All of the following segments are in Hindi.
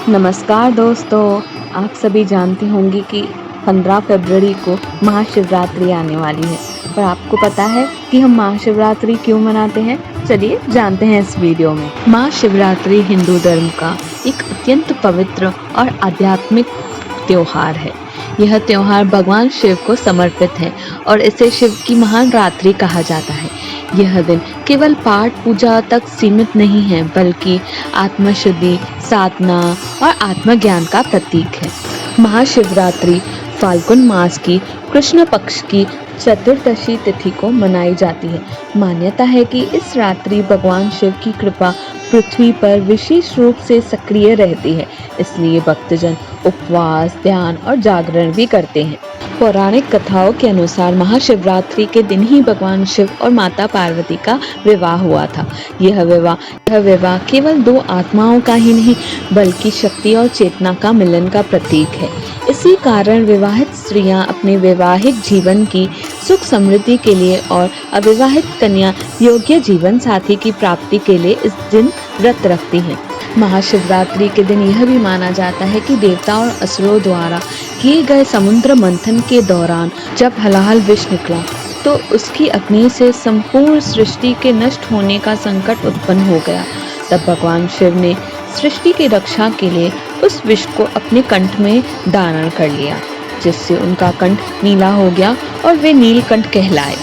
नमस्कार दोस्तों, आप सभी जानते होंगे कि 15 फरवरी को महाशिवरात्रि आने वाली है। पर आपको पता है कि हम महाशिवरात्रि क्यों मनाते हैं? चलिए जानते हैं इस वीडियो में। महाशिवरात्रि हिंदू धर्म का एक अत्यंत पवित्र और आध्यात्मिक त्योहार है। यह त्योहार भगवान शिव को समर्पित है और इसे शिव की महान रात्रि कहा जाता है। यह दिन केवल पाठ पूजा तक सीमित नहीं है, बल्कि आत्मशुद्धि, साधना और आत्मज्ञान का प्रतीक है। महाशिवरात्रि फाल्गुन मास की कृष्ण पक्ष की चतुर्दशी तिथि को मनाई जाती है। मान्यता है कि इस रात्रि भगवान शिव की कृपा पृथ्वी पर विशेष रूप से सक्रिय रहती है, इसलिए भक्तजन उपवास, ध्यान और जागरण भी करते हैं। पौराणिक कथाओं के अनुसार महाशिवरात्रि के दिन ही भगवान शिव और माता पार्वती का विवाह हुआ था। यह विवाह केवल दो आत्माओं का ही नहीं, बल्कि शक्ति और चेतना का मिलन का प्रतीक है। इसी कारण विवाहित स्त्रियां अपने वैवाहिक जीवन की सुख समृद्धि के लिए और अविवाहित कन्या योग्य जीवन साथी की प्राप्ति के लिए इस दिन व्रत रखती हैं। महाशिवरात्रि के दिन यह भी माना जाता है कि देवता और असुरों द्वारा किए गए समुद्र मंथन के दौरान जब हलाहल विष निकला, तो उसकी अग्नि से संपूर्ण सृष्टि के नष्ट होने का संकट उत्पन्न हो गया। तब भगवान शिव ने सृष्टि की रक्षा के लिए उस विष को अपने कंठ में धारण कर लिया, जिससे उनका कंठ नीला हो गया और वे नीलकंठ कहलाए।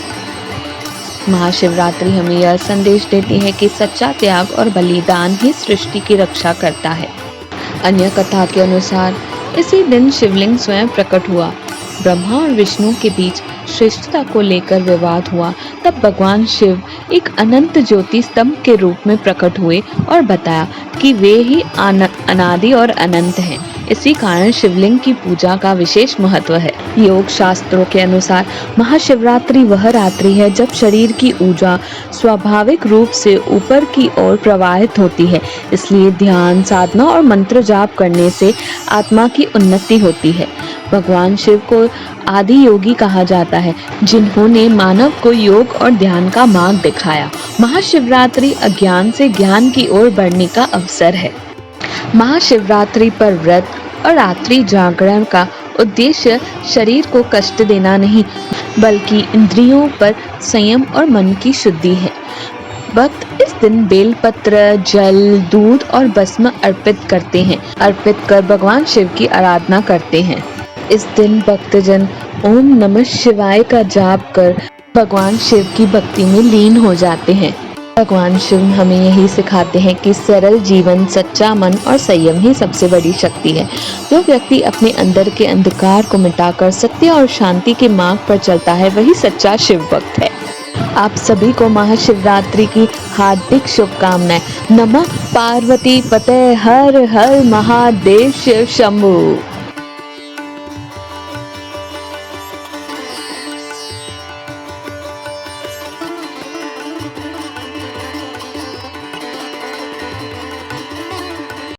महाशिवरात्रि हमें यह संदेश देती है कि सच्चा त्याग और बलिदान ही सृष्टि की रक्षा करता है। अन्य कथा के अनुसार इसी दिन शिवलिंग स्वयं प्रकट हुआ। ब्रह्मा और विष्णु के बीच श्रेष्ठता को लेकर विवाद हुआ। तब भगवान शिव एक अनंत ज्योति स्तंभ के रूप में प्रकट हुए और बताया कि वे ही अनादि और अनंत हैं। इसी कारण शिवलिंग की पूजा का विशेष महत्व है। योग शास्त्रों के अनुसार महाशिवरात्रि वह रात्रि है जब शरीर की ऊर्जा स्वाभाविक रूप से ऊपर की ओर प्रवाहित होती है। इसलिए ध्यान, साधना और मंत्र जाप करने से आत्मा की उन्नति होती है। भगवान शिव को आदि योगी कहा जाता है, जिन्होंने मानव को योग और ध्यान का मार्ग दिखाया। महाशिवरात्रि अज्ञान से ज्ञान की ओर बढ़ने का अवसर है। महाशिवरात्रि पर व्रत और रात्रि जागरण का उद्देश्य शरीर को कष्ट देना नहीं, बल्कि इंद्रियों पर संयम और मन की शुद्धि है। भक्त इस दिन बेलपत्र, जल, दूध और भस्म अर्पित कर भगवान शिव की आराधना करते हैं। इस दिन भक्तजन ओम नमः शिवाय का जाप कर भगवान शिव की भक्ति में लीन हो जाते हैं। भगवान शिव हमें यही सिखाते हैं कि सरल जीवन, सच्चा मन और संयम ही सबसे बड़ी शक्ति है। जो व्यक्ति अपने अंदर के अंधकार को मिटाकर सत्य और शांति के मार्ग पर चलता है, वही सच्चा शिव भक्त है। आप सभी को महाशिवरात्रि की हार्दिक शुभकामनाएं। नमः पार्वती पते हर हर महादेव शिव शंभु।